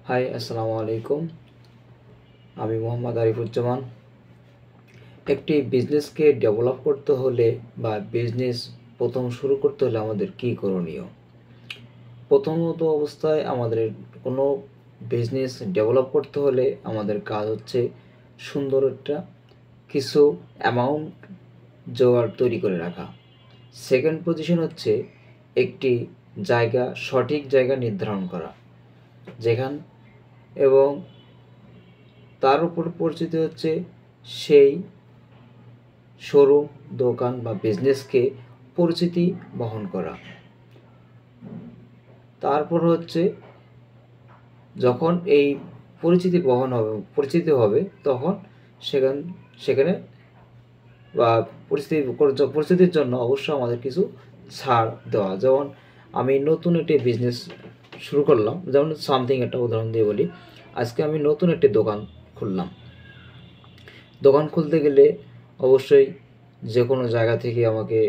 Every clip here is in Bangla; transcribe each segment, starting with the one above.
হাই, আসসালামু আলাইকুম। আমি মোহাম্মদ আরিফুজ্জামান। একটি বিজনেসকে ডেভেলপ করতে হলে বা বিজনেস প্রথম শুরু করতে হলে আমাদের কী করণীয়? প্রথমত অবস্থায় আমাদের কোনো বিজনেস ডেভেলপ করতে হলে আমাদের কাজ হচ্ছে সুন্দর একটা কিছু অ্যামাউন্ট জোগাড় তৈরি করে রাখা। সেকেন্ড পজিশন হচ্ছে একটি সঠিক জায়গা নির্ধারণ করা, যেখান এবং তার উপর পরিচিতি হচ্ছে সেই শোরুম, দোকান বা বিজনেসকে পরিচিতি বহন করা। তারপর হচ্ছে যখন এই পরিচিতি হবে তখন সেখানে বা পরিস্থিতির জন্য অবশ্যই আমাদের কিছু ছাড় দেওয়া। যেমন আমি নতুন একটি বিজনেস শুরু করলাম, যেমন সামথিং একটা উদাহরণ দিয়ে বলি। আজকে আমি নতুন একটি দোকান খুললাম। দোকান খুলতে গেলে অবশ্যই যে কোনো জায়গা থেকে আমাকে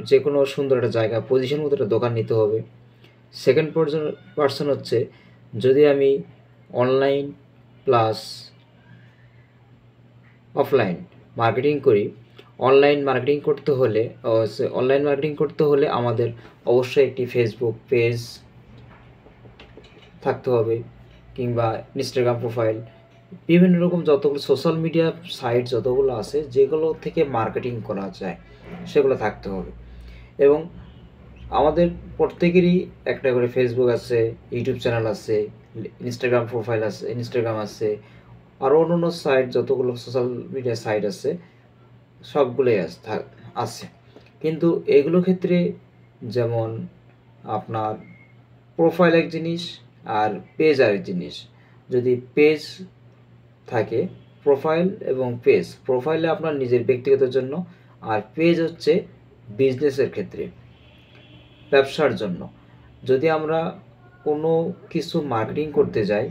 যে কোনো সুন্দর একটা জায়গা পজিশন মতো একটা দোকান নিতে হবে। সেকেন্ড পার্সন হচ্ছে, যদি আমি অনলাইন প্লাস অফলাইন মার্কেটিং করি, অনলাইন মার্কেটিং করতে হলে আমাদের অবশ্যই একটি ফেসবুক পেজ থাকতে হবে, কিংবা ইনস্টাগ্রাম প্রোফাইল, বিভিন্ন রকম যতগুলো সোশ্যাল মিডিয়া সাইট যতগুলো আছে যেগুলো থেকে মার্কেটিং করা যায় সেগুলো থাকতে হবে। এবং আমাদের প্রত্যেকেরই একটা করে ফেসবুক আছে, ইউটিউব চ্যানেল আছে, ইনস্টাগ্রাম আছে, আরও অন্যান্য সাইট যতগুলো সোশ্যাল মিডিয়া সাইট আছে সবগুলোই আছে। কিন্তু এগুলোর ক্ষেত্রে যেমন আপনার প্রোফাইল এক জিনিস আর পেজ আরেক জিনিস। যদি পেজ থাকে, প্রোফাইলে আপনার নিজের ব্যক্তিগত জন্য, আর পেজ হচ্ছে বিজনেসের ক্ষেত্রে, ব্যবসার জন্য। যদি আমরা কোনো কিছু মার্কেটিং করতে যাই,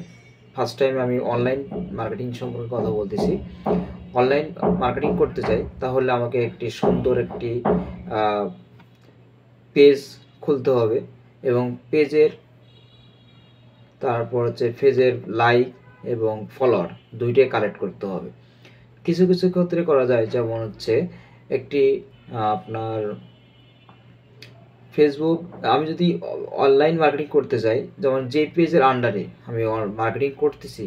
ফার্স্ট টাইম আমি অনলাইন মার্কেটিং সম্পর্কে কথা বলতেছি। অনলাইন মার্কেটিং করতে চাই তাহলে আমাকে সুন্দর একটি পেজ খুলতে হবে, এবং পেজের লাইক এবং ফলোয়ার দুইটাই কালেক্ট করতে হবে। কিছু কিছু ক্ষেত্রে করা যায়, যেমন হচ্ছে একটি আপনার ফেসবুক, আমি যদি অনলাইন মার্কেটিং করতে চাই, যেমন যে পেজের আন্ডারে আমি মার্কেটিং করতেছি,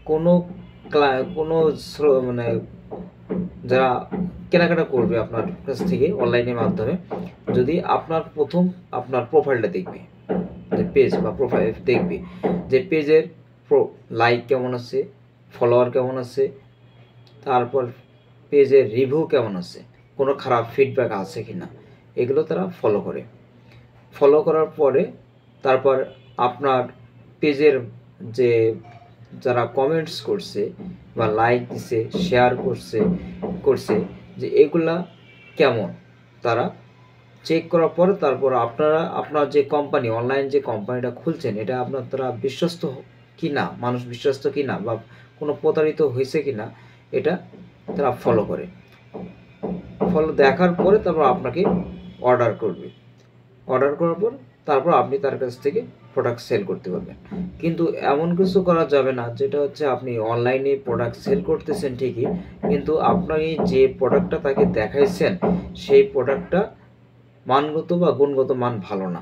কোনো মানে যারা কেনাকাটা করবে আপনার কাছ থেকে অনলাইনের মাধ্যমে, যদি আপনার প্রোফাইলটা দেখবে, যে পেজ বা প্রোফাইল দেখবে যে পেজের লাইক কেমন আছে, ফলোয়ার কেমন আছে, তারপর পেজের রিভিউ কেমন আছে, কোনো খারাপ ফিডব্যাক আছে কি না, এগুলো তারা ফলো করার পরে তারপর আপনার পেজের যারা কমেন্টস করছে বা লাইক দিছে, শেয়ার করছে যে এগুলা কেমন, তারা চেক করার পর তারপর আপনার যে কোম্পানি, অনলাইন যে কোম্পানিটা খুলছেন, এটা তারা বিশ্বস্ত কিনা, মানুষ বিশ্বস্ত কিনা বা কোনো প্রতারিত হয়েছে কিনা, এটা তারা ফলো দেখার পরে তারপর আপনাকে অর্ডার করার পর তারপর আপনি তার কাছ থেকে প্রোডাক্ট সেল করতে পারবেন। কিন্তু এমন কিছু করা যাবে না যেটা হচ্ছে আপনি অনলাইনে প্রোডাক্ট সেল করতেছেন ঠিকই, কিন্তু আপনি যে প্রোডাক্টটা তাকে দেখাইছেন সেই প্রোডাক্টটা মানগত বা গুণগত মান ভালো না,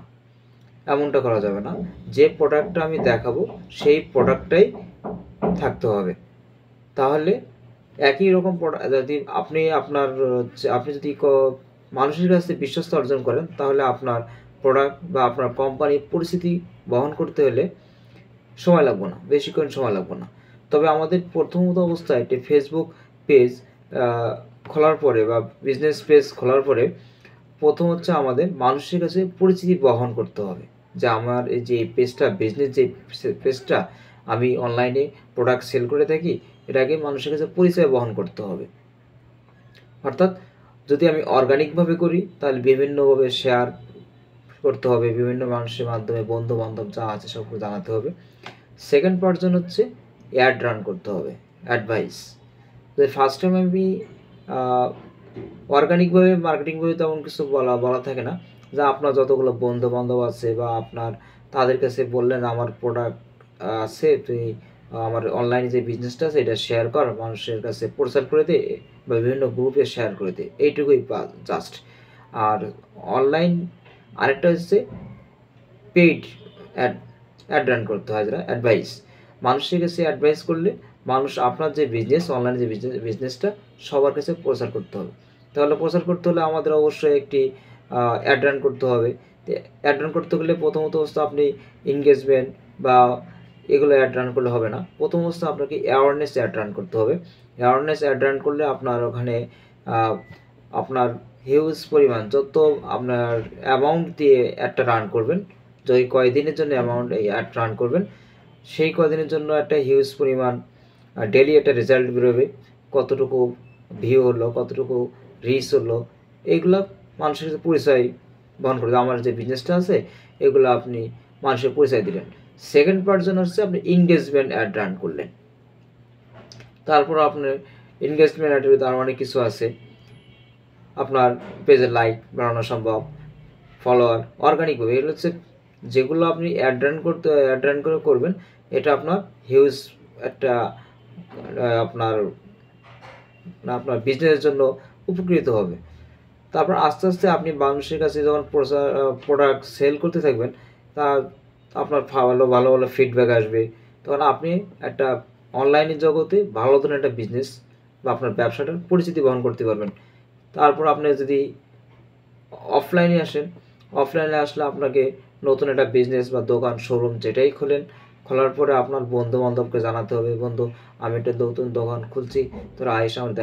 এমনটা করা যাবে না। যে প্রোডাক্টটা আমি দেখাবো সেই প্রোডাক্টটাই থাকতে হবে। তাহলে একই রকম যদি আপনি যদি মানুষের কাছে বিশ্বস্ত অর্জন করেন, তাহলে আপনার প্রোডাক্ট বা আপনার কোম্পানির পরিস্থিতি বহন করতে হলে বেশিক্ষণ সময় লাগবে না। তবে আমাদের প্রথমত অবস্থায় একটি ফেসবুক পেজ খোলার পরে বা বিজনেস পেজ খোলার পরে প্রথম হচ্ছে আমাদের মানুষের কাছে পরিচিতি বহন করতে হবে, যে আমার এই যে পেজটা, বিজনেস যে পেজটা, আমি অনলাইনে প্রোডাক্ট সেল করে থাকি, এটাকে মানুষের কাছে পরিচয় বহন করতে হবে। অর্থাৎ যদি আমি অর্গানিকভাবে করি তাহলে বিভিন্নভাবে শেয়ার করতে হবে, বিভিন্ন মানুষের মাধ্যমে, বন্ধু বান্ধব যা আছে সবকে জানাতে হবে। সেকেন্ড পার্সন হচ্ছে অ্যাড রান করতে হবে, অ্যাডভাইস। ফার্স্ট টাইম আমি অর্গানিকভাবে মার্কেটিং তেমন কিছু বলা থাকে না, যা আপনার যতগুলো বন্ধু বান্ধব আছে বা আপনার তাদের কাছে বললেন আমার প্রোডাক্ট আছে, তুই আমার অনলাইনে যে বিজনেসটা আছে এটা শেয়ার কর, মানুষের কাছে প্রচার করে দে বা বিভিন্ন গ্রুপে শেয়ার করে দে, এইটুকুই জাস্ট। আর অনলাইন আরেকটা হচ্ছে পেইড অ্যাড রান করতে হয়, যেটা অ্যাডভাইস। মানুষের কাছে অ্যাডভাইস করলে মানুষ আপনার যে বিজনেস, অনলাইনে যে বিজনেসটা সবার কাছে প্রচার করতে হবে। তাহলে প্রচার করতে হলে আমাদের অবশ্যই একটি অ্যাড রান করতে হবে। অ্যাড রান করতে গেলে প্রথমত অবস্থা আপনি এনগেজমেন্ট বা এগুলো অ্যাড রান করলে হবে না, প্রথম অবস্থা আপনাকে অ্যাওয়ারনেস অ্যাড রান করতে হবে। অ্যাওয়ারনেস অ্যাড রান করলে আপনার ওখানে আপনার হিউজ পরিমাণ যত আপনার অ্যামাউন্ট দিয়ে অ্যাডটা রান করবেন, যদি কয়দিনের জন্য অ্যামাউন্ট এই অ্যাড রান করবেন, সেই কয়দিনের জন্য একটা হিউজ পরিমাণ ডেলি একটা রেজাল্ট বেরোবে, কতটুকু ভিউ হলো, কতটুকু রিচ হলো, এইগুলো মানুষের সাথে পরিচয় বহন করবে। আমার যে বিজনেসটা আছে এগুলো আপনি মানুষের পরিচয় দিলেন। সেকেন্ড পার্সন হচ্ছে আপনি এনগেজমেন্ট অ্যাড রান করলেন। তারপর আপনার এনগেজমেন্ট অ্যাডের ভিতরে আরও অনেক কিছু আছে, আপনার পেজে লাইক বাড়ানো সম্ভব, ফলোয়ার, অর্গানিকভাবে। এগুলো হচ্ছে যেগুলো আপনি অ্যাড রান করে করবেন, এটা আপনার হিউজ একটা আপনার আপনার বিজনেসের জন্য উপকৃত হবে। তারপর আস্তে আস্তে আপনি মানুষের কাছে যখন প্রোডাক্ট সেল করতে থাকবেন, তা আপনার ভালো ভালো ভালো ফিডব্যাক আসবে, তখন আপনি একটা অনলাইনের জগতে ভালো ধরনের একটা বিজনেস বা আপনার ব্যবসাটার পরিচিতি বহন করতে পারবেন। তারপর আপনি যদি অফলাইনে আসেন, অফলাইনে আসলে আপনাকে নতুন একটা বিজনেস বা দোকান, শোরুম যেটাই খোলার পরে আপনার বন্ধু বান্ধবকে জানাতে হবে, বন্ধু আমি একটা নতুন দোকান খুলছি, তোরা আইস আমার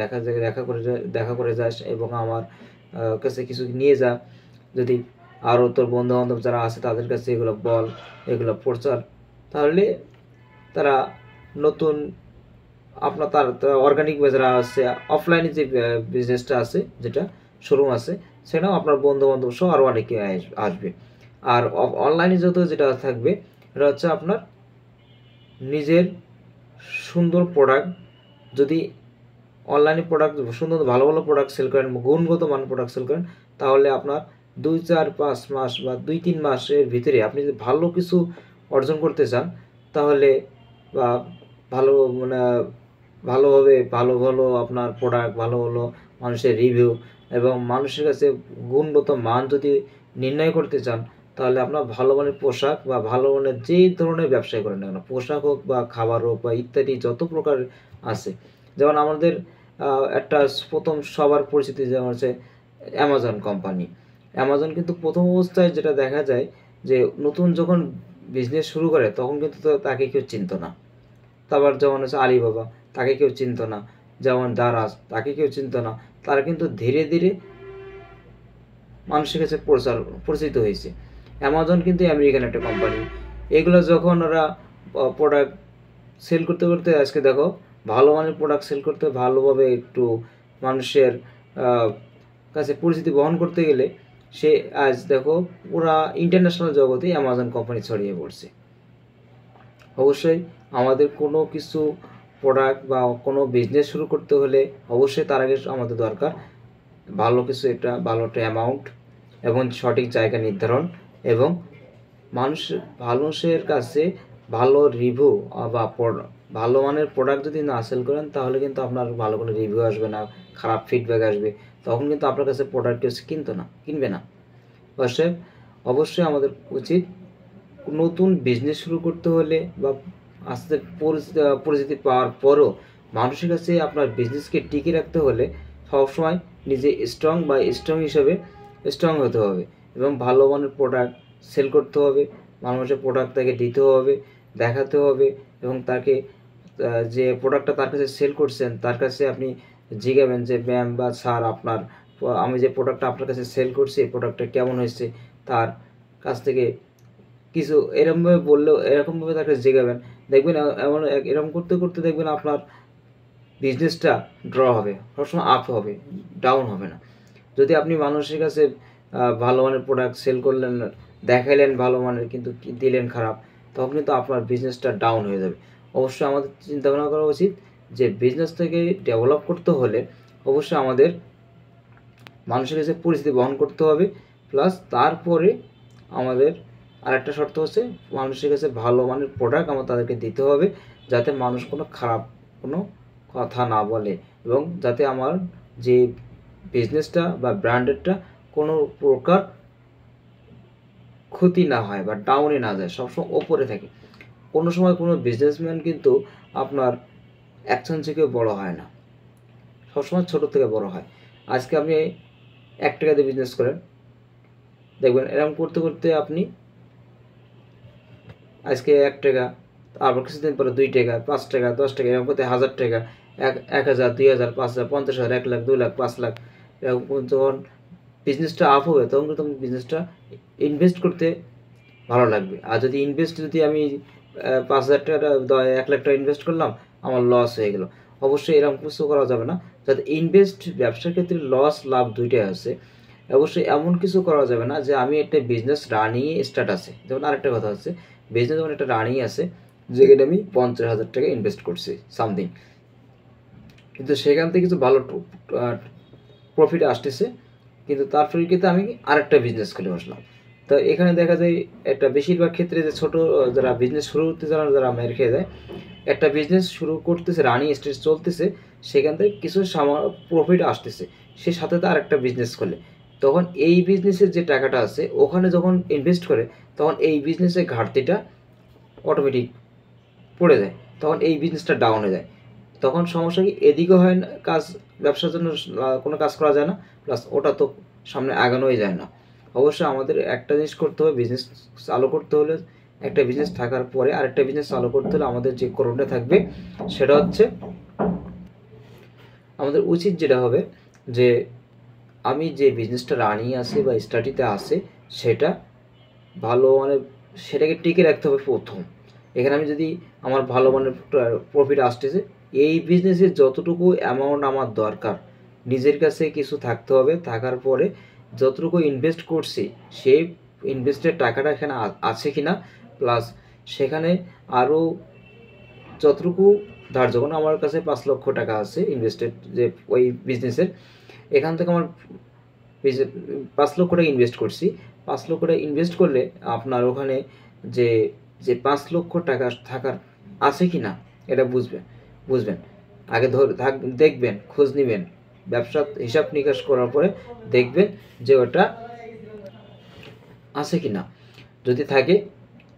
দেখা করে যাস এবং আমার কাছে কিছু নিয়ে যা, যদি আরও তোর বন্ধু বান্ধব যারা আছে তাদের কাছে এগুলো বল, এগুলো প্রচার, তাহলে তারা নতুন আপনার তার অর্গানিক যারা আছে, অফলাইনে যে বিজনেসটা আছে, যেটা শোরুম আছে, সেটাও আপনার বন্ধু বান্ধব সহ আরও অনেকে আসবে। আর অনলাইনে যেটা থাকবে এটা হচ্ছে আপনার নিজের সুন্দর প্রোডাক্ট, যদি অনলাইনে প্রোডাক্ট সুন্দর ভালো ভালো প্রোডাক্ট সেল করেন, গুণগত মান প্রোডাক্ট সেল করেন, তাহলে আপনার 2-4-5 মাস বা 2-3 মাসের ভিতরে আপনি যদি ভালো কিছু অর্জন করতে চান, তাহলে বা ভালো মানে ভালো ভালো আপনার প্রোডাক্ট, ভালো ভালো মানুষের রিভিউ এবং মানুষের কাছে গুণগত মান যদি নির্ণয় করতে চান, তাহলে আপনার ভালো মানের পোশাক বা ভালো মানের যে ধরনের ব্যবসায় করেন না কেন, পোশাক হোক বা খাবার হোক বা ইত্যাদি যত প্রকার আছে, যেমন আমাদের একটা প্রথম সবার পরিচিতি যেমন হচ্ছে অ্যামাজন কোম্পানি। অ্যামাজন কিন্তু প্রথম অবস্থায় যেটা দেখা যায় যে নতুন যখন বিজনেস শুরু করে তখন কিন্তু তাকে কেউ চিনত না। তারপর যেমন হচ্ছে আলিবাবা, তাকে কেউ চিনত না। যেমন দারাজ, তাকে কেউ চিনত না। তারা কিন্তু ধীরে ধীরে মানুষের কাছে পরিচিত হয়েছে। অ্যামাজন কিন্তু আমেরিকান একটা কোম্পানি। এগুলো যখন ওরা প্রোডাক্ট সেল করতে করতে, আজকে দেখো ভালো মানের প্রোডাক্ট সেল করতে ভালোভাবে একটু মানুষের কাছে পরিচিতি বহন করতে গেলে সে আজ দেখো পুরা ইন্টারন্যাশনাল জগতে অ্যামাজন কোম্পানি ছড়িয়ে পড়ছে। অবশ্যই আমাদের কোনো কিছু প্রোডাক্ট বা কোনো বিজনেস শুরু করতে হলে অবশ্যই তার আগে আমাদের দরকার ভালো কিছু, একটা ভালো একটা অ্যামাউন্ট এবং সঠিক জায়গা নির্ধারণ এবং মানুষের কাছে ভালো রিভিউ বা ভালো মানের প্রোডাক্ট যদি না সেল করেন, তাহলে কিন্তু আপনার ভালো কোনো রিভিউ আসবে না, খারাপ ফিডব্যাক আসবে, তখন কিন্তু আপনার কাছে প্রোডাক্ট কিনবে না। অবশ্যই আমাদের উচিত নতুন বিজনেস শুরু করতে হলে বা আস্তে পরিচিতি পাওয়ার পরও মানুষের কাছে আপনার বিজনেসকে টিকে রাখতে হলে সবসময় নিজে স্ট্রং হিসেবে স্ট্রং হতে হবে এবং ভালো মানের প্রোডাক্ট সেল করতে হবে, মানুষের প্রোডাক্ট তাকে দিতে হবে, দেখাতে হবে এবং তাকে যে প্রোডাক্টটা তার কাছে সেল করছেন তার কাছে আপনি জিজ্ঞাবেন যে ম্যাম বা স্যার, আমি যে প্রোডাক্টটা আপনার কাছে সেল করছি এই প্রোডাক্টটা কেমন হয়েছে, তার কাছ থেকে কিছু এরকমভাবে বললেও, এরকমভাবে তাকে জিজ্ঞাবেন, দেখবেন এরকম করতে করতে দেখবেন আপনার বিজনেসটা ড্র হবে, সবসময় আপ হবে, ডাউন হবে না। যদি আপনি মানুষের কাছে ভালো মানের প্রোডাক্ট সেল করলেন, দেখাইলেন ভালো মানের, কিন্তু দিলেন খারাপ, তখন কিন্তু আপনার বিজনেসটা ডাউন হয়ে যাবে। অবশ্যই আমাদের চিন্তা ভাবনা করা উচিত যে বিজনেসটাকে ডেভেলপ করতে হলে অবশ্যই আমাদের মানুষের কাছে পরিস্থিতি বহন করতে হবে, প্লাস তারপরে আমাদের আর একটা শর্ত হচ্ছে মানুষের কাছে ভালো মানের প্রোডাক্ট আমার তাদেরকে দিতে হবে, যাতে মানুষ কোনো খারাপ কোনো কথা না বলে, এবং যাতে আমার যে বিজনেসটা বা ব্র্যান্ডেরটা কোনো প্রকার ক্ষতি না হয় বা ডাউনে না যায়, সবসময় ওপরে থাকে। কোনো সময় কোনো বিজনেসম্যান কিন্তু আপনার একজন থেকে বড় হয় না, সবসময় ছোট থেকে বড় হয়। আজকে আপনি 1 টাকা দিয়ে বিজনেস করেন, দেখবেন এরকম করতে করতে আপনি আজকে 1 টাকা, তারপর কিছুদিন পরে 2 টাকা, 5 টাকা, 10 টাকা, এরকম করতে 1000 টাকা, 1000, 2000, 5000, 50,000, 1 লাখ, 2 লাখ, 5 লাখ, এরকম যখন বিজনেসটা আপ হবে তখন কিন্তু বিজনেসটা ইনভেস্ট করতে ভালো লাগবে। আর যদি আমি 5,000 টাকা 1 লাখ টাকা ইনভেস্ট করলাম, আমার লস হয়ে গেল, অবশ্যই এরকম কিছু করা যাবে না। যাতে ইনভেস্ট ব্যবসার ক্ষেত্রে লস লাভ দুইটাই আছে, অবশ্যই এমন কিছু করা যাবে না যে আমি একটা বিজনেস রানিং স্টার্ট আছে। যেমন আরেকটা কথা হচ্ছে, বিজনেস যেমন একটা রানিং আছে যেখানে আমি 50,000 টাকা ইনভেস্ট করছি সামথিং, কিন্তু সেখান থেকে কিছু ভালো প্রফিট আসতেছে, কিন্তু তার পরিপ্রেক্ষিতে আমি আরেকটা বিজনেস খুলে বসলাম। তো এখানে দেখা যায় একটা বেশিরভাগ ক্ষেত্রে যে ছোট যারা বিজনেস শুরু করতে যারা মেরে খেয়ে যায়, একটা বিজনেস শুরু করতেছে, রানিং স্টেজ চলতেছে, সেখান থেকে কিছু প্রফিট আসতেছে, সে সাথে তো আরেকটা বিজনেস খোলে, তখন এই বিজনেসের যে টাকাটা আছে ওখানে যখন ইনভেস্ট করে, তখন এই বিজনেসের ঘাটতিটা অটোমেটিক পড়ে যায়, তখন এই বিজনেসটা ডাউন হয়ে যায়। তখন সমস্যা কি, এদিকে হয় না কাজ, ব্যবসার জন্য কোনো কাজ করা যায় না, প্লাস ওটা তো সামনে আগানোই যায় না। অবশ্যই আমাদের একটা জিনিস করতে হবে, বিজনেস চালু করতে হলে, একটা বিজনেস থাকার পরে আরেকটা বিজনেস চালু করতে হলে আমাদের যে করণীয়টা থাকবে সেটা হচ্ছে, আমাদের উচিত যেটা হবে যে আমি যে বিজনেসটা রানিং আছে বা স্টাডিতে আছে সেটা ভালো মানে সেটাকে টিকে রাখতে হবে প্রথম। এখানে আমি যদি আমার ভালো মানের প্রফিট আসতেছে, এই বিজনেসে যতটুকু অ্যামাউন্ট আমার দরকার নিজের কাছে কিছু থাকতে হবে, থাকার পরে যতটুকু ইনভেস্ট করছি সেই ইনভেস্টের টাকাটা এখানে আছে কিনা, প্লাস সেখানে আরও যতটুকু ধার্য, যখন আমার কাছে 5 লক্ষ টাকা আছে ইনভেস্টেড যে ওই বিজনেসের, এখান থেকে আমার 5 লক্ষ টাকা ইনভেস্ট করছি, 5 লক্ষ টাকা ইনভেস্ট করলে আপনার ওখানে যে যে 5 লক্ষ টাকা থাকার আছে কি না এটা বুঝবেন আগে দেখবেন, খোঁজ নেবেন, ব্যবসা হিসাব নিকাশ করার পরে দেখবেন যে ওটা আছে কি না। যদি থাকে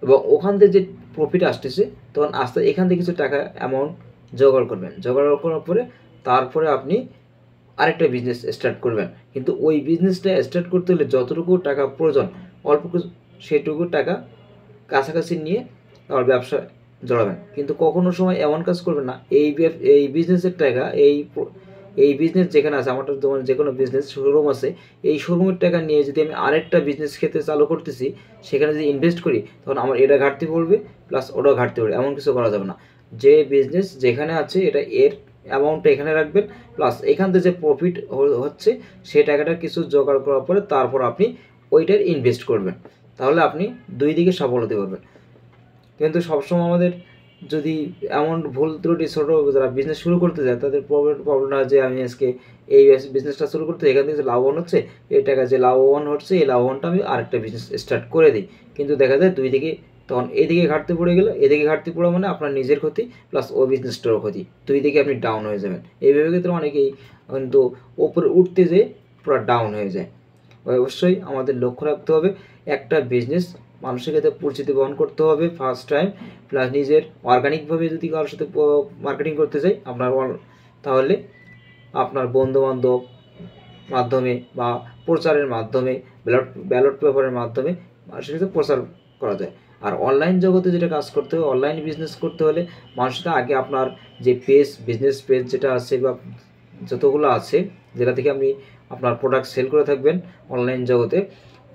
এবং ওখান থেকে যে প্রফিট আসতেছে, তখন আস্তে এখান থেকে কিছু টাকা অ্যামাউন্ট জোগাড় করবেন, জোগাড় করার পরে তারপরে আপনি আরেকটা বিজনেস স্টার্ট করবেন। কিন্তু ওই বিজনেসটা স্টার্ট করতে হলে যতটুকু টাকা প্রয়োজন অল্প সেটুকু টাকা কাছাকাছি নিয়ে আবার ব্যবসা জড়াবেন। কিন্তু কখনো সময় এমন কাজ করবেন না এই বিজনেসের টাকা এই বিজনেস যেখানে আছে, আমার যেমন যে কোনো বিজনেস শোরুম আছে, এই শোরুমের টাকা নিয়ে যদি আমি আরেকটা বিজনেস ক্ষেত্রে চালু করতেছি, সেখানে যদি ইনভেস্ট করি, তখন আমার এটা ঘাটতি পড়বে প্লাস ওটাও ঘাটতি পড়বে, এমন কিছু করা যাবে না। যে বিজনেস যেখানে আছে এটা এর অ্যামাউন্টটা এখানে রাখবেন, প্লাস এখান থেকে যে প্রফিট হচ্ছে সেই টাকাটা কিছু জোগাড় করার পরে তারপর আপনি ওইটার ইনভেস্ট করবেন, তাহলে আপনি দুই দিকে সফল হতে পারবেন। কিন্তু সবসময় আমাদের যদি এমন ভুল ত্রুটি ছোটো যারা বিজনেস শুরু করতে যায় তাদের প্রবলেম হয় যে আমি আজকে এই বিজনেসটা শুরু করতে এখান থেকে যে লাভবান হচ্ছে, এই টাকা যে লাভবান হচ্ছে এই লাভবানটা আমি আরেকটা বিজনেস স্টার্ট করে দিই, কিন্তু দেখা যায় দুই দিকে তখন এদিকে ঘাটতি পড়ে গেলো, এদিকে ঘাটতি পড়া মানে আপনার নিজের ক্ষতি প্লাস ওই বিজনেসটারও ক্ষতি, দুই দিকে আপনি ডাউন হয়ে যাবেন। এইভাবে ক্ষেত্রে অনেকেই কিন্তু ওপরে উঠতে যেয়ে পুরো ডাউন হয়ে যায়। অবশ্যই আমাদের লক্ষ্য রাখতে হবে একটা বিজনেস মানুষের কাছে পরিচিতি বহন করতে হবে ফার্স্ট টাইম, প্লাস নিজের অর্গানিকভাবে যদি কারোর সাথে মার্কেটিং করতে চাই তাহলে আপনার বন্ধুবান্ধব মাধ্যমে বা প্রচারের মাধ্যমে ব্যালট পেপারের মাধ্যমে মানুষের কাছে প্রচার করা যায়। আর অনলাইন জগতে যেটা কাজ করতে হবে, অনলাইন বিজনেস করতে হলে মানুষের আগে আপনার যে বিজনেস পেজ যেটা আছে বা যতগুলো আছে যেটা থেকে আপনি আপনার প্রোডাক্ট সেল করে থাকবেন অনলাইন জগতে,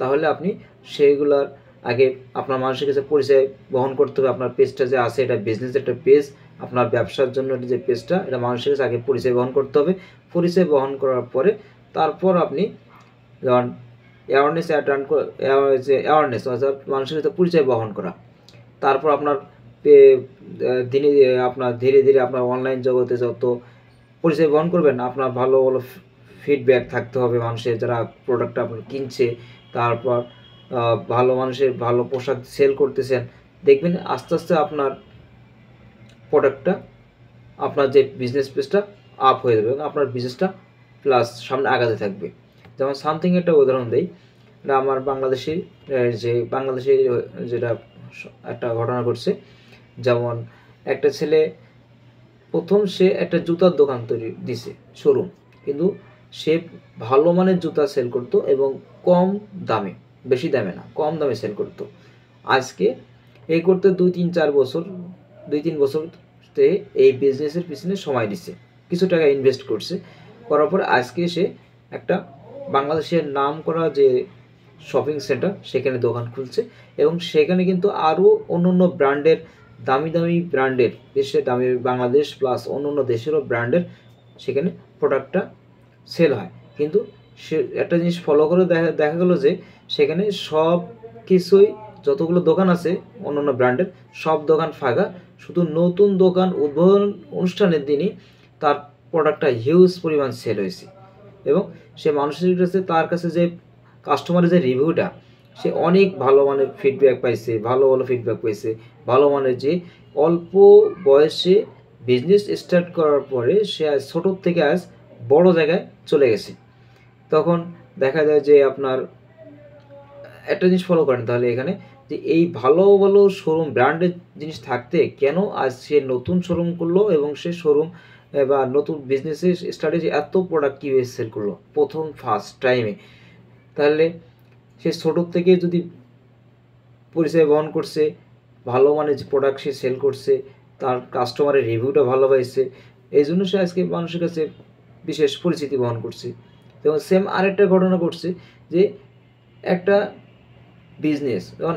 তাহলে আপনি সেইগুলোর আগে আপনার মানুষের কাছে পরিচয় বহন করতে হবে। আপনার পেজটা যে আছে এটা বিজনেস একটা পেজ, আপনার ব্যবসার জন্য যে পেজটা এটা মানুষের কাছে আগে পরিচয় বহন করতে হবে। পরিচয় বহন করার পরে তারপর আপনি যেমন অ্যাওয়ারনেস অর্থাৎ মানুষের সাথে পরিচয় বহন করা, তারপর আপনার ধীরে ধীরে আপনার অনলাইন জগতে যত পরিচয় বহন করবেন আপনার ভালো ভালো ফিডব্যাক থাকতে হবে মানুষের যারা প্রোডাক্টটা আপনার কিনছে, তারপর ভালো মানুষের ভালো পোশাক সেল করতেছেন, দেখবেন আস্তে আস্তে আপনার প্রোডাক্টটা, আপনার যে বিজনেস পেজটা আপ হয়ে যাবে এবং আপনার বিজনেসটা প্লাস সামনে আগাতে থাকবে। যেমন সামথিং একটা উদাহরণ দেই, এটা আমার বাংলাদেশে যেটা একটা ঘটনা ঘটছে। যেমন একটা ছেলে প্রথম সে একটা জুতার দোকান তৈরি দিছে, শোরুম, কিন্তু সে ভালো মানের জুতা সেল করতো এবং কম দামে, বেশি দামে না, কম দামে সেল করতো। আজকে এই করতে 2-3 বছরতে এই বিজনেসের পিছনে সময় দিচ্ছে, কিছু টাকা ইনভেস্ট করছে, করার পর আজকে সে একটা বাংলাদেশের নাম করা যে শপিং সেন্টার সেখানে দোকান খুলছে এবং সেখানে কিন্তু আরও অন্য ব্র্যান্ডের দামি ব্র্যান্ডের, দেশের দামি বাংলাদেশ প্লাস অন্য দেশেরও ব্র্যান্ডের সেখানে প্রোডাক্টটা সেল হয়। কিন্তু সে একটা জিনিস ফলো করে দেখা গেলো যে সেখানে সব কিছুই, যতগুলো দোকান আছে অন্য ব্র্যান্ডের, সব দোকান ফাঁকা, শুধু নতুন দোকান উদ্বোধন অনুষ্ঠানের দিনই তার প্রোডাক্টটা হিউজ পরিমাণ সেল হয়েছে। এবং সে মানুষের কাছে, তার কাছে যে কাস্টমারের যে রিভিউটা, সে অনেক ভালো মানের ফিডব্যাক পাইছে, ভালো ফিডব্যাক পাইছে, ভালো মানের, যে অল্প বয়সে বিজনেস স্টার্ট করার পরে সে আজ ছোটোর থেকে আজ বড় জায়গায় চলে গেছে। তখন দেখা যায় যে আপনার একটা জিনিস ফলো করেন তাহলে এখানে, যে এই ভালো শোরুম ব্র্যান্ডের জিনিস থাকতে কেন আজ সে নতুন শোরুম করলো এবং সে শোরুম বা নতুন বিজনেসের স্ট্র্যাটেজি এত প্রোডাক্ট কীভাবে সেল করলো প্রথম ফার্স্ট টাইমে। তাহলে সে ছোটোর থেকে যদি পরিচয় বহন করছে, ভালো মানের যে প্রোডাক্ট সে সেল করছে, তার কাস্টমারের রিভিউটা ভালো পাইছে, এই জন্য সে আজকে মানুষের কাছে বিশেষ পরিচিতি বহন করছে। এবং সেম আরেকটা ঘটনা ঘটছে, যে একটা বিজনেস, যেমন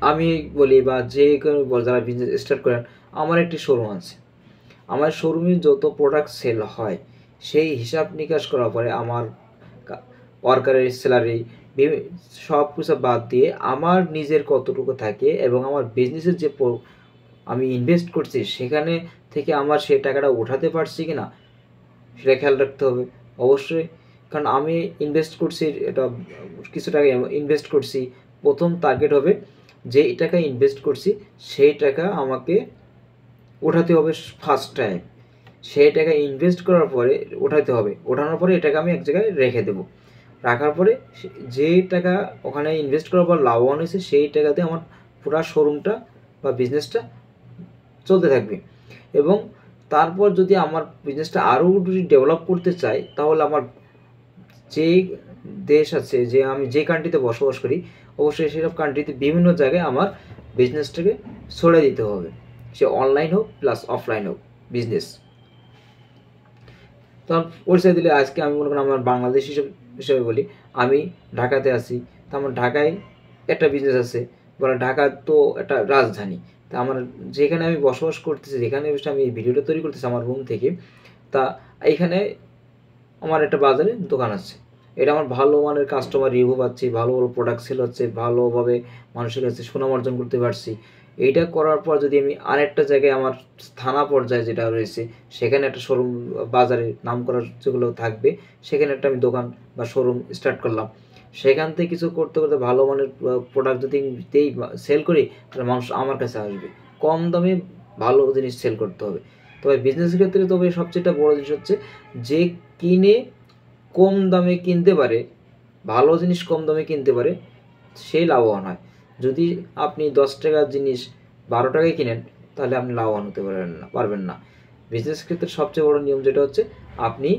আমি বলি বা যে কেউ যারা বিজনেস স্টার্ট করেন, আমার একটি শোরুম আছে, আমার শোরুমে যত প্রোডাক্ট সেল হয় সেই হিসাব নিকাশ করার পরে আমার ওয়ার্কারের স্যালারি সব কিছু বাদ দিয়ে আমার নিজের কতটুকু থাকে এবং আমার বিজনেসের যে আমি ইনভেস্ট করছি সেখানে থেকে আমার সেই টাকাটা উঠাতে পারছি কি না সেটা খেয়াল রাখতে হবে অবশ্যই। কারণ আমি ইনভেস্ট করছি, এটা কিছু টাকা ইনভেস্ট করছি, প্রথম টার্গেট হবে যেই টাকা ইনভেস্ট করছি সেই টাকা আমাকে ওঠাতে হবে ফার্স্ট টাইম। সেই টাকা ইনভেস্ট করার পরে ওঠাতে হবে, ওঠানোর পরে এটাকে আমি এক জায়গায় রেখে দেবো, রাখার পরে যে টাকা ওখানে ইনভেস্ট করার পর লাভবান হয়েছে সেই টাকাতে আমার পুরো শোরুমটা বা বিজনেসটা চলতে থাকবে। এবং তারপর যদি আমার বিজনেসটা আরও যদি ডেভেলপ করতে চাই, তাহলে আমার যে দেশ আছে, যে আমি যে কান্ট্রিতে বসবাস করি, অবশ্যই সেসব কান্ট্রিতে বিভিন্ন জায়গায় আমার বিজনেসটাকে ছড়িয়ে দিতে হবে, সে অনলাইন হোক প্লাস অফলাইন হোক বিজনেস। তখন পরিচয় দিলে আজকে আমি মনে করি আমার বাংলাদেশ হিসেবে বলি, আমি ঢাকাতে আছি, তো আমার ঢাকায় একটা বিজনেস আছে, বলে ঢাকা তো একটা রাজধানী, তা আমার যেখানে আমি বসবাস করতেছি, যেখানে আমি এই ভিডিওটা তৈরি করতেছি আমার রুম থেকে, তা এইখানে আমার একটা বাজারে দোকান আছে, এটা আমার ভালো মানের কাস্টমার রিভিউ পাচ্ছি, ভালো প্রোডাক্ট সেল হচ্ছে, ভালোভাবে মানুষের কাছে সুনাম অর্জন করতে পারছি। এইটা করার পর যদি আমি আরেকটা জায়গায় আমার থানা পর্যায়ে যেটা রয়েছে সেখানে একটা শোরুম, বাজারে নাম করার যেগুলো থাকবে সেখানে একটা আমি দোকান বা শোরুম স্টার্ট করলাম, সেখান থেকে কিছু করতে করতে ভালো মানের প্রোডাক্ট যদি সেল করি তাহলে মানুষ আমার কাছে আসবে, কম দামে ভালো জিনিস সেল করতে হবে। তবে বিজনেসের ক্ষেত্রে তবে সবচেয়ে বড় জিনিস হচ্ছে যে কিনে কম দামে কিনতে পারে, ভালো জিনিস কম দামে কিনতে পারে, সেই লাভবান হয়। যদি আপনি 10 টাকার জিনিস 12 টাকায় কিনেন তাহলে আপনি লাভবান হতে পারবেন না। বিজনেস ক্ষেত্রে সবচেয়ে বড় নিয়ম যেটা হচ্ছে, আপনি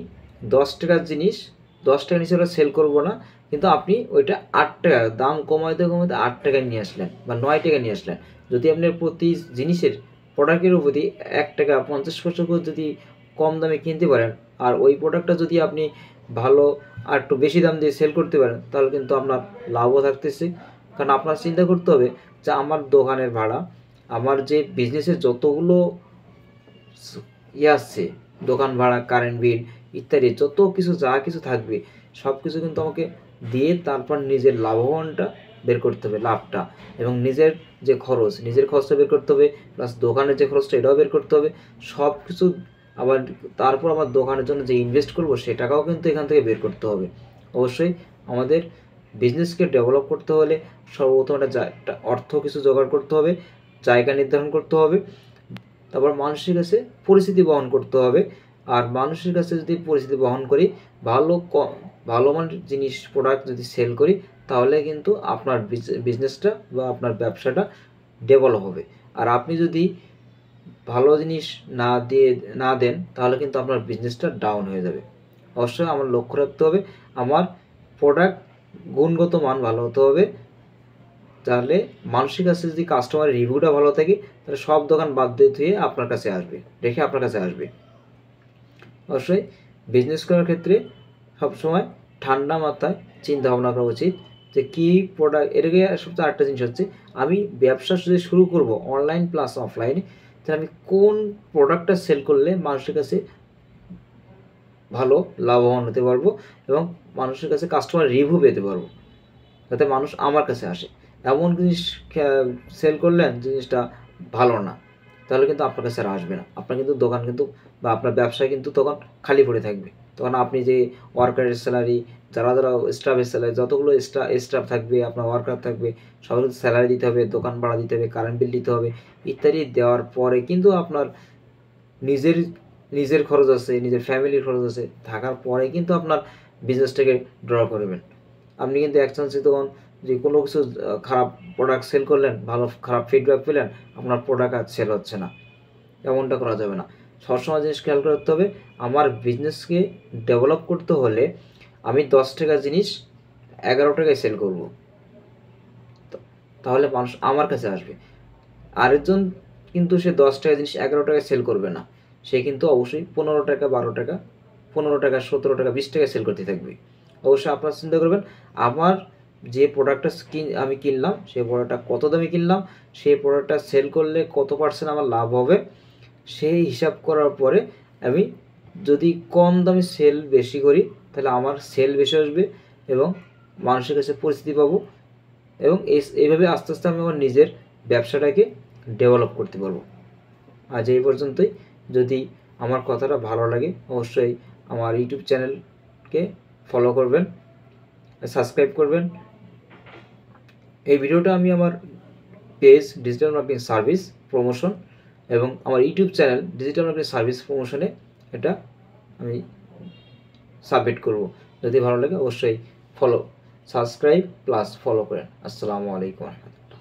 10 টাকার জিনিস 10 টাকা নিচে ওরা সেল করবো না, কিন্তু আপনি ওইটা 8 টাকা দাম কমাইতে 8 টাকায় নিয়ে আসলেন বা 9 টাকায় নিয়ে আসলেন। যদি আপনার প্রতি জিনিসের প্রোডাক্টের প্রতি 1 টাকা 50 পয়সা করে যদি কম দামে কিনতে পারেন, আর ওই প্রোডাক্টটা যদি আপনি ভালো আর একটু বেশি দাম দিয়ে সেল করতে পারেন, তাহলে কিন্তু আপনার লাভও থাকতেছে। কারণ আপনার চিন্তা করতে হবে যে আমার দোকানের ভাড়া, আমার যে বিজনেসের যতগুলো আসছে, দোকান ভাড়া, কারেন্ট বিল ইত্যাদি যত কিছু যা কিছু থাকবে সব কিছু কিন্তু আমাকে দিয়ে তারপর নিজের লাভবানটা বের করতে হবে, লাভটা, এবং নিজের খরচটা বের করতে হবে, প্লাস দোকানের যে খরচটা এটাও বের করতে হবে, সব কিছু আবার তারপর আমার দোকানের জন্য যে ইনভেস্ট করব সে টাকাও কিন্তু এখান থেকে বের করতে হবে। অবশ্যই আমাদের বিজনেসকে ডেভেলপ করতে হলে সর্বপ্রথম একটা অর্থ কিছু জোগাড় করতে হবে, জায়গা নির্ধারণ করতে হবে, তারপর মানুষের কাছে পরিচিতি বহন করতে হবে। আর মানুষের কাছে যদি পরিচিতি বহন করি, ভালো মানের জিনিস প্রোডাক্ট যদি সেল করি, তাহলে কিন্তু আপনার বিজনেসটা বা আপনার ব্যবসাটা ডেভেলপ হবে। আর আপনি যদি ভালো জিনিস না দেন, তাহলে কিন্তু আপনার বিজনেসটা ডাউন হয়ে যাবে। অবশ্যই আমার লক্ষ্য রাখতে হবে আমার প্রোডাক্ট গুণগত মান ভালো হতে হবে। তাহলে মানুষের কাছে যদি কাস্টমারের রিভিউটা ভালো থাকে, তাহলে সব দোকান বাদ দিয়ে ধুয়ে আপনার কাছে আসবে, রেখে আপনার কাছে আসবে। অবশ্যই বিজনেস করার ক্ষেত্রে সবসময় ঠান্ডা মাথায় চিন্তা ভাবনা করা উচিত যে কী প্রোডাক্ট। এটাকে সবচেয়ে আরেকটা জিনিস হচ্ছে, আমি ব্যবসা যদি শুরু করব অনলাইন প্লাস অফলাইনে, তাহলে আমি কোন প্রোডাক্টটা সেল করলে মানুষের কাছে ভালো লাভবান হতে পারবো এবং মানুষের কাছে কাস্টমার রিভিউ পেতে পারবো, যাতে মানুষ আমার কাছে আসে। এমন জিনিস সেল করলেন জিনিসটা ভালো না, তাহলে কিন্তু আপনার কাছে আর আসবে না। আপনার কিন্তু দোকান কিন্তু বা আপনার ব্যবসায় কিন্তু তখন খালি পড়ে থাকবে। তখন আপনি যে ওয়ার্কারের স্যালারি, যারা স্টাফের স্যালারি, যতগুলো স্টাফ থাকবে, আপনার ওয়ার্কার থাকবে, সবাই কিন্তু স্যালারি দিতে হবে, দোকান ভাড়া দিতে হবে, কারেন্ট বিল দিতে হবে ইত্যাদি। দেওয়ার পরে কিন্তু আপনার নিজের নিজের খরচ আছে, নিজের ফ্যামিলির খরচ আছে, থাকার পরে কিন্তু আপনার বিজনেসটাকে ড্র করবেন। আপনি কিন্তু এক চান্সে তখন যে কোনো কিছু খারাপ প্রোডাক্ট সেল করলেন, খারাপ ফিডব্যাক পেলেন, আপনার প্রোডাক্ট আর সেল হচ্ছে না, এমনটা করা যাবে না। সবসময় জিনিস খেয়াল করতে হবে, আমার বিজনেসকে ডেভেলপ করতে হলে আমি 10 টাকা জিনিস 11 টাকায় সেল করব, তাহলে মানুষ আমার কাছে আসবে। আরেকজন কিন্তু সে 10 টাকা জিনিস 11 টাকায় সেল করবে না, সে কিন্তু অবশ্যই 15 টাকা, 12 টাকা, 15 টাকা, 17 টাকা, 20 টাকায় সেল করতে থাকবে। অবশ্যই আপনারা চিন্তা করবেন, আমার যে প্রোডাক্টটা আমি কিনলাম, সেই প্রোডাক্টটা কত দামে কিনলাম, সেই প্রোডাক্টটা সেল করলে কত পার্সেন্ট আমার লাভ হবে, সেই হিসাব করার পরে আমি যদি কম দামে সেল বেশি করি, তাহলে আমার সেল বেশি আসবে এবং মানুষের কাছে পরিচিতি পাবো এবং এইভাবে আস্তে আস্তে আমি আমার নিজের ব্যবসাটাকে ডেভেলপ করতে পারবো। আজ এই পর্যন্তই। যদি আমার কথাটা ভালো লাগে, অবশ্যই আমার ইউটিউব চ্যানেলকে ফলো করবেন, সাবস্ক্রাইব করবেন। এই ভিডিওটা আমি আমার page digital marketing service promotion এবং আমার YouTube channel digital marketing service প্রমোশনে এটা আমি সাবমিট করব। যদি ভালো লাগে অবশ্যই সাবস্ক্রাইব প্লাস ফলো করেন। আসসালামু আলাইকুম।